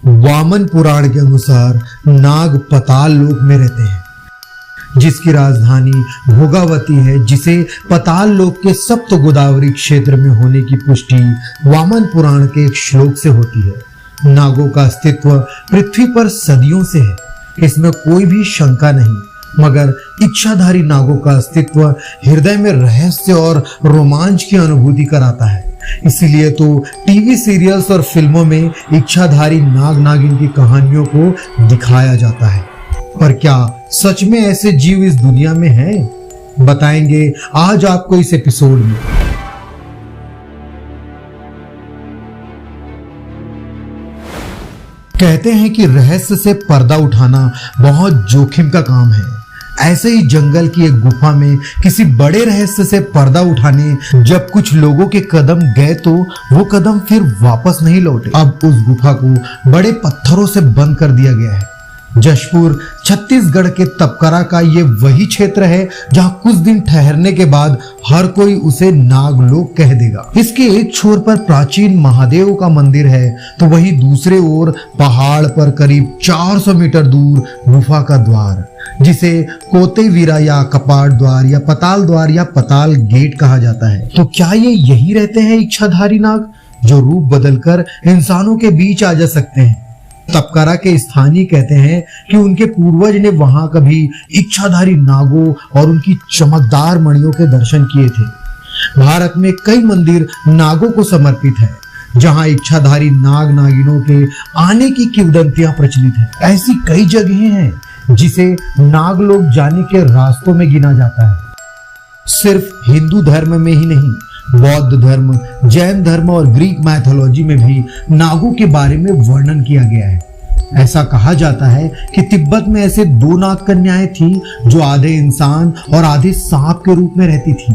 वामन पुराण के अनुसार नाग पताल लोक में रहते हैं, जिसकी राजधानी भोगावती है, जिसे पताल लोक के सप्त गोदावरी क्षेत्र में होने की पुष्टि वामन पुराण के एक श्लोक से होती है। नागों का अस्तित्व पृथ्वी पर सदियों से है, इसमें कोई भी शंका नहीं, मगर इच्छाधारी नागों का अस्तित्व हृदय में रहस्य और रोमांच की अनुभूति कराता है। इसीलिए तो टीवी सीरियल्स और फिल्मों में इच्छाधारी नाग नागिन की कहानियों को दिखाया जाता है। पर क्या सच में ऐसे जीव इस दुनिया में हैं? बताएंगे आज आपको इस एपिसोड में। कहते हैं कि रहस्य से पर्दा उठाना बहुत जोखिम का काम है। ऐसे ही जंगल की एक गुफा में किसी बड़े रहस्य से पर्दा उठाने जब कुछ लोगों के कदम गए तो वो कदम फिर वापस नहीं लौटे। अब उस गुफा को बड़े पत्थरों से बंद कर दिया गया है। जशपुर छत्तीसगढ़ के तपकरा का ये वही क्षेत्र है जहां कुछ दिन ठहरने के बाद हर कोई उसे नागलोक कह देगा। इसके एक छोर पर प्राचीन महादेव का मंदिर है तो वहीं दूसरे ओर पहाड़ पर करीब 400 मीटर दूर गुफा का द्वार, जिसे कोतेवीरा या कपाट द्वार या पताल गेट कहा जाता है। तो क्या ये यही रहते हैं इच्छाधारी नाग, जो रूप बदलकर इंसानों के बीच आ जा सकते हैं? तपकरा के स्थानीय कहते हैं कि उनके पूर्वज ने वहां कभी इच्छाधारी नागों और उनकी चमकदार मणियों के दर्शन किए थे। भारत में कई मंदिर नागों को समर्पित है, जहां इच्छाधारी नाग नागिनों के आने की किंवदंतियां प्रचलित है। ऐसी कई जगहें हैं जिसे नागलोक जाने के रास्तों में गिना जाता है। सिर्फ हिंदू धर्म में ही नहीं, बौद्ध धर्म, जैन धर्म और ग्रीक मैथोलॉजी में भी नागों के बारे में वर्णन किया गया है। ऐसा कहा जाता है कि तिब्बत में ऐसे 2 नाग कन्याएं थीं जो आधे इंसान और आधे सांप के रूप में रहती थीं।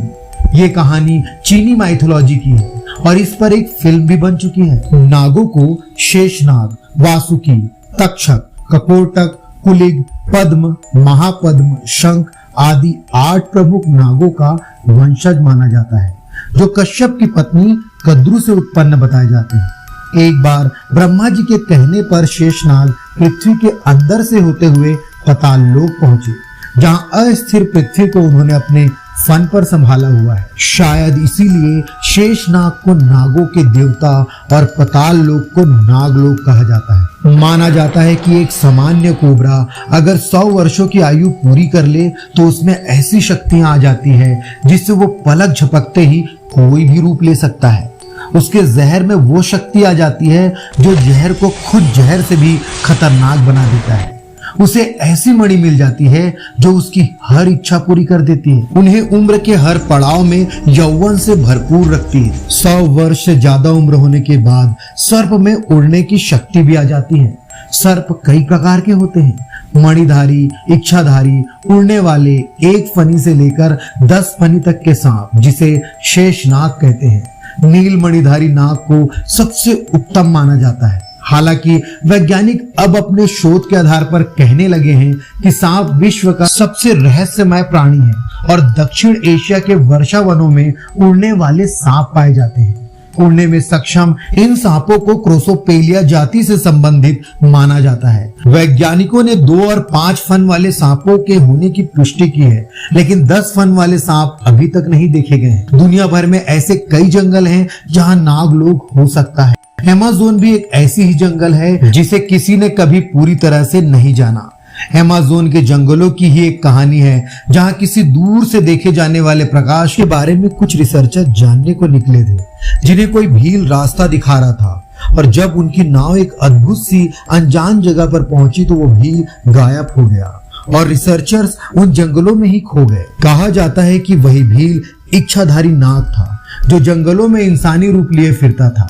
ये कहानी चीनी माइथोलॉजी की है और इस पर एक फिल्म भी बन चुकी है। नागों को शेषनाग, वासुकी, तक्षक, कपोटक, कुलिग, पद्म, महापद्म, शंख आदि 8 प्रमुख नागों का वंशज माना जाता है, जो कश्यप की पत्नी कद्रु से उत्पन्न बताए जाते हैं। एक बार ब्रह्मा जी के कहने पर शेषनाग पृथ्वी के अंदर से होते हुए पताल लोक पहुंचे, जहां अस्थिर पृथ्वी को उन्होंने अपने फन पर संभाला हुआ है। शायद इसीलिए शेषनाग को नागों के देवता और पताल लोक को नागलोक कहा जाता है। माना जाता है कि एक सामान्य कोबरा अगर 100 वर्षों की आयु पूरी कर ले तो उसमें ऐसी शक्तियां आ जाती है जिससे वो पलक झपकते ही कोई भी रूप ले सकता है। उसके जहर में वो शक्ति आ जाती है जो जहर को खुद जहर से भी खतरनाक बना देता है। उसे ऐसी मणि मिल जाती है जो उसकी हर इच्छा पूरी कर देती है। उन्हें उम्र के हर पड़ाव में यौवन से भरपूर रखती है। 100 वर्ष से ज्यादा उम्र होने के बाद सर्प में उड़ने की शक्ति भी आ जाती है। सर्प कई प्रकार के होते हैं, मणिधारी, इच्छाधारी, उड़ने वाले, 1 फनी से लेकर 10 फनी तक के सांप, जिसे शेषनाग कहते हैं। नील मणिधारी नाग को सबसे उत्तम माना जाता है। हालांकि वैज्ञानिक अब अपने शोध के आधार पर कहने लगे हैं कि सांप विश्व का सबसे रहस्यमय प्राणी है और दक्षिण एशिया के वर्षा वनों में उड़ने वाले सांप पाए जाते हैं। उड़ने में सक्षम इन सांपों को क्रोसोपेलिया जाति से संबंधित माना जाता है। वैज्ञानिकों ने 2 और 5 फन वाले सांपों के होने की पुष्टि की है, लेकिन 10 फन वाले सांप अभी तक नहीं देखे गए हैं। दुनिया भर में ऐसे कई जंगल हैं जहां नागलोक हो सकता है। अमेज़न भी एक ऐसी ही जंगल है जिसे किसी ने कभी पूरी तरह से नहीं जाना। अमेज़न के जंगलों की ही एक कहानी है जहां किसी दूर से देखे जाने वाले प्रकाश के बारे में कुछ रिसर्चर जानने को निकले थे, जिन्हें कोई भील रास्ता दिखा रहा था, और जब उनकी नाव एक अद्भुत सी अनजान जगह पर पहुंची तो वो भील गायब हो गया और रिसर्चर्स उन जंगलों में ही खो गए। कहा जाता है कि वही भील इच्छाधारी नाग था जो जंगलों में इंसानी रूप लिए फिरता था।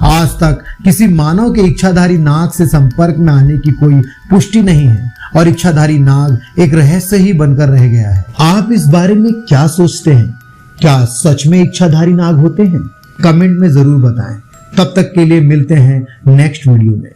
आज तक किसी मानव के इच्छाधारी नाग से संपर्क में आने की कोई पुष्टि नहीं है और इच्छाधारी नाग एक रहस्य ही बनकर रह गया है। आप इस बारे में क्या सोचते हैं? क्या सच में इच्छाधारी नाग होते हैं? कमेंट में जरूर बताएं। तब तक के लिए मिलते हैं नेक्स्ट वीडियो में।